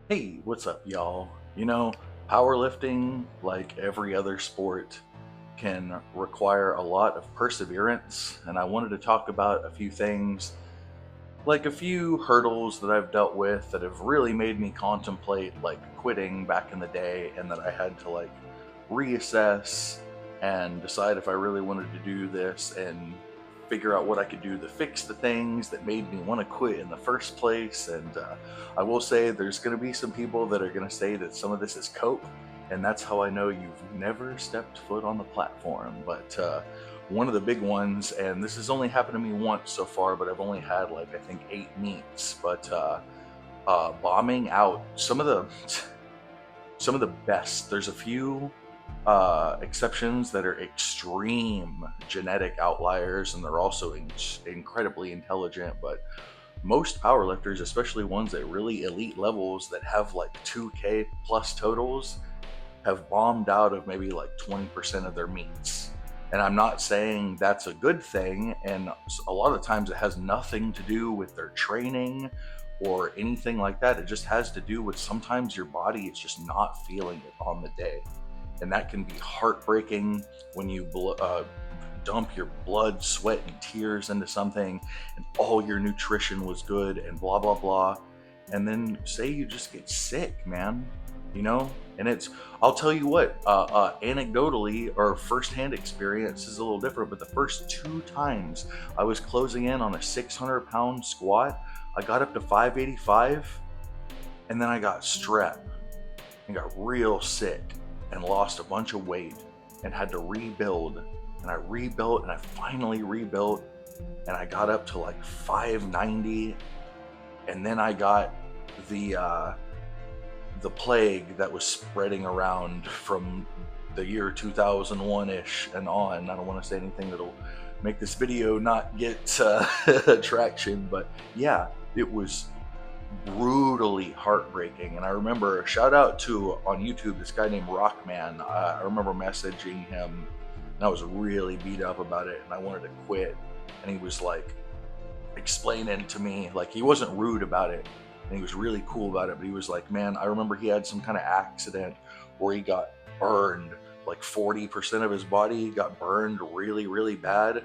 Hey, what's up, y'all? Powerlifting, like every other sport, can require a lot of perseverance, and I wanted to talk about a few things, like a few hurdles that I've dealt with that have really made me contemplate like quitting back in the day, and that I had to like reassess and decide if I really wanted to do this and figure out what I could do to fix the things that made me want to quit in the first place. And I will say there's going to be some people that are going to say that some of this is cope, and that's how I know you've never stepped foot on the platform. But one of the big ones, and this has only happened to me once so far, but I've only had like I think 8 meets. But bombing out some of the best. There's a few exceptions that are extreme genetic outliers, and they're also incredibly intelligent. But most powerlifters, especially ones at really elite levels that have like 2K plus totals, have bombed out of maybe like 20% of their meets. And I'm not saying that's a good thing. And a lot of times it has nothing to do with their training or anything like that. It just has to do with sometimes your body is just not feeling it on the day. And that can be heartbreaking when you dump your blood, sweat, and tears into something, and all your nutrition was good, and blah, blah, blah. And then say you just get sick, man, you know? And I'll tell you what, anecdotally or firsthand experience is a little different, but the first 2 times I was closing in on a 600-pound squat, I got up to 585, and then I got strep and got real sick and lost a bunch of weight and had to rebuild. And I rebuilt and I finally rebuilt and I got up to like 590. And then I got the the plague that was spreading around from the year 2001-ish and on. I don't want to say anything that'll make this video not get traction, but yeah, it was brutally heartbreaking. And I remember, shout out to on YouTube this guy named Rockman. I remember messaging him, and I was really beat up about it, and I wanted to quit. And he was like explaining to me, like he wasn't rude about it, and he was really cool about it. But he was like, "Man, I remember he had some kind of accident where he got burned, like 40% of his body got burned really, really bad, and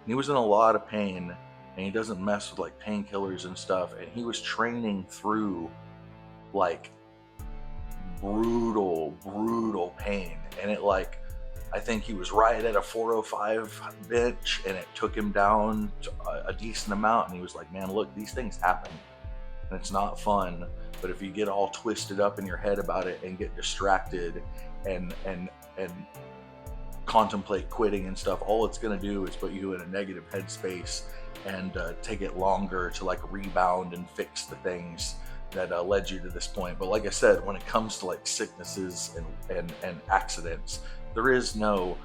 he was in a lot of pain." And he doesn't mess with like painkillers and stuff. And he was training through like brutal pain. And it like, I think he was right at a 405 bench, and it took him down to a decent amount. And he was like, "Man, look, these things happen, and it's not fun. But if you get all twisted up in your head about it and get distracted and contemplate quitting and stuff, all it's going to do is put you in a negative headspace and take it longer to like rebound and fix the things that led you to this point." But like I said, when it comes to like sicknesses and accidents, there is no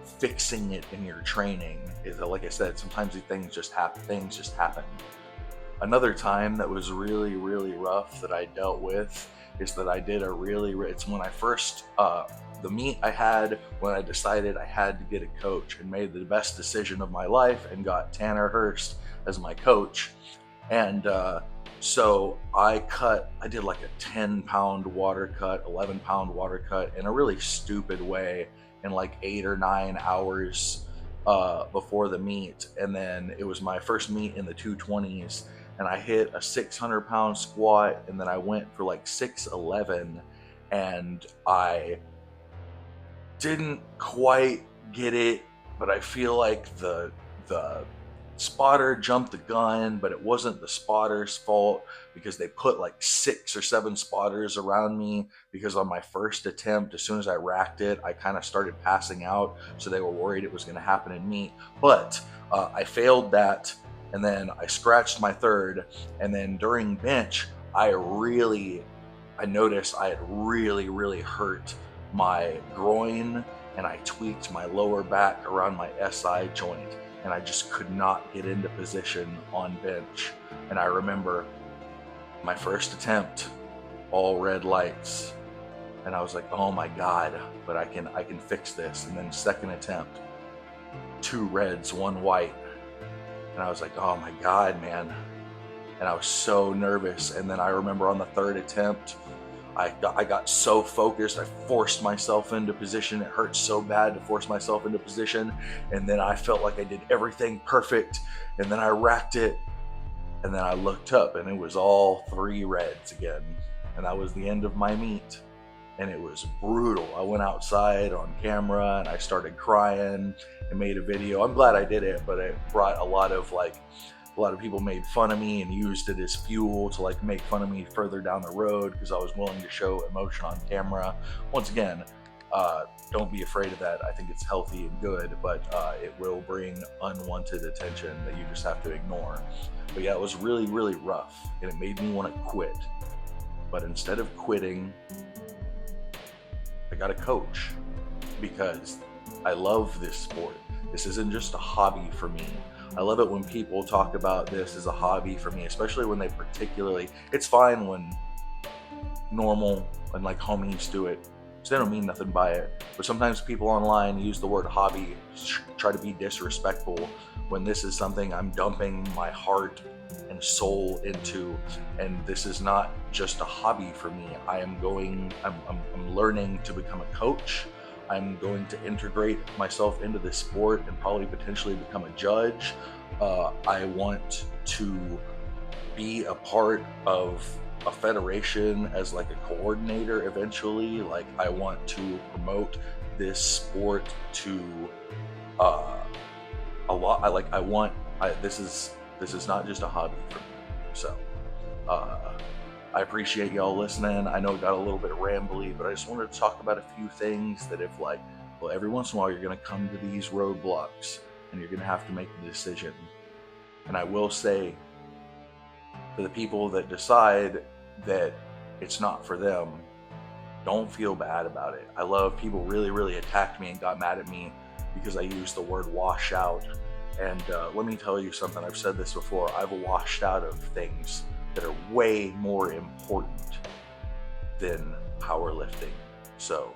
fixing it in your training. Like I said, sometimes these things just happen. Things just happen. Another time that was really rough that I dealt with is that I did it's when I first the meet I had when I decided I had to get a coach, and made the best decision of my life and got Tanner Hurst as my coach. And so I did like a 10-pound water cut, 11-pound water cut in a really stupid way in like 8 or 9 hours before the meet. And then it was my first meet in the 220s, and I hit a 600-pound squat, and then I went for like 611, and I didn't quite get it, but I feel like the spotter jumped the gun, but it wasn't the spotter's fault, because they put like 6 or 7 spotters around me, because on my first attempt, as soon as I racked it, I kind of started passing out, so they were worried it was going to happen in me. But I failed that, and then I scratched my third, and then during bench I noticed I had really hurt my groin, and I tweaked my lower back around my SI joint, and I just could not get into position on bench. And I remember my first attempt, all red lights, and I was like, "Oh my god, but I can fix this." And then second attempt, 2 reds, 1 white, and I was like, "Oh my god, man, and I was so nervous. And then I remember on the third attempt, I got so focused, I forced myself into position. It hurt so bad to force myself into position. And then I felt like I did everything perfect. And then I racked it. And then I looked up and it was all 3 reds again. And that was the end of my meet. And it was brutal. I went outside on camera and I started crying and made a video. I'm glad I did it, but it brought a lot of people made fun of me and used it as fuel to like make fun of me further down the road because I was willing to show emotion on camera. Once again, don't be afraid of that. I think it's healthy and good, but it will bring unwanted attention that you just have to ignore. But yeah, it was really, really rough and it made me want to quit. But instead of quitting, I got a coach because I love this sport. This isn't just a hobby for me. I love it when people talk about this as a hobby for me, especially when it's fine when normal and like homies do it, so they don't mean nothing by it. But sometimes people online use the word hobby, try to be disrespectful when this is something I'm dumping my heart and soul into, and this is not just a hobby for me. I'm learning to become a coach. I'm going to integrate myself into this sport and probably potentially become a judge. I want to be a part of a federation as like a coordinator eventually. Like I want to promote this sport to a lot. This is not just a hobby for me. So I appreciate y'all listening. I know it got a little bit rambly, but I just wanted to talk about a few things that every once in a while you're going to come to these roadblocks and you're going to have to make the decision. And I will say, for the people that decide that it's not for them, don't feel bad about it. I love people really, really attacked me and got mad at me because I used the word wash out. And let me tell you something. I've said this before. I've washed out of things that are way more important than powerlifting. So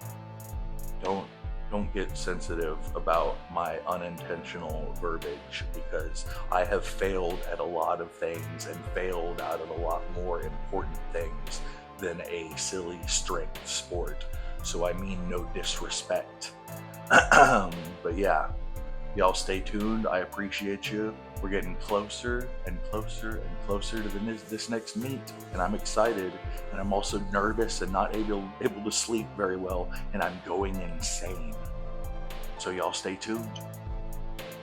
don't get sensitive about my unintentional verbiage, because I have failed at a lot of things and failed out of a lot more important things than a silly strength sport. So I mean no disrespect. But yeah, y'all stay tuned. I appreciate you. We're getting closer and closer and closer to this next meet, and I'm excited. And I'm also nervous and not able to sleep very well, and I'm going insane. So y'all stay tuned.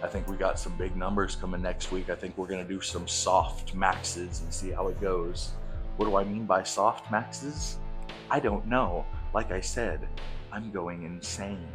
I think we got some big numbers coming next week. I think we're gonna do some soft maxes and see how it goes. What do I mean by soft maxes? I don't know. Like I said, I'm going insane.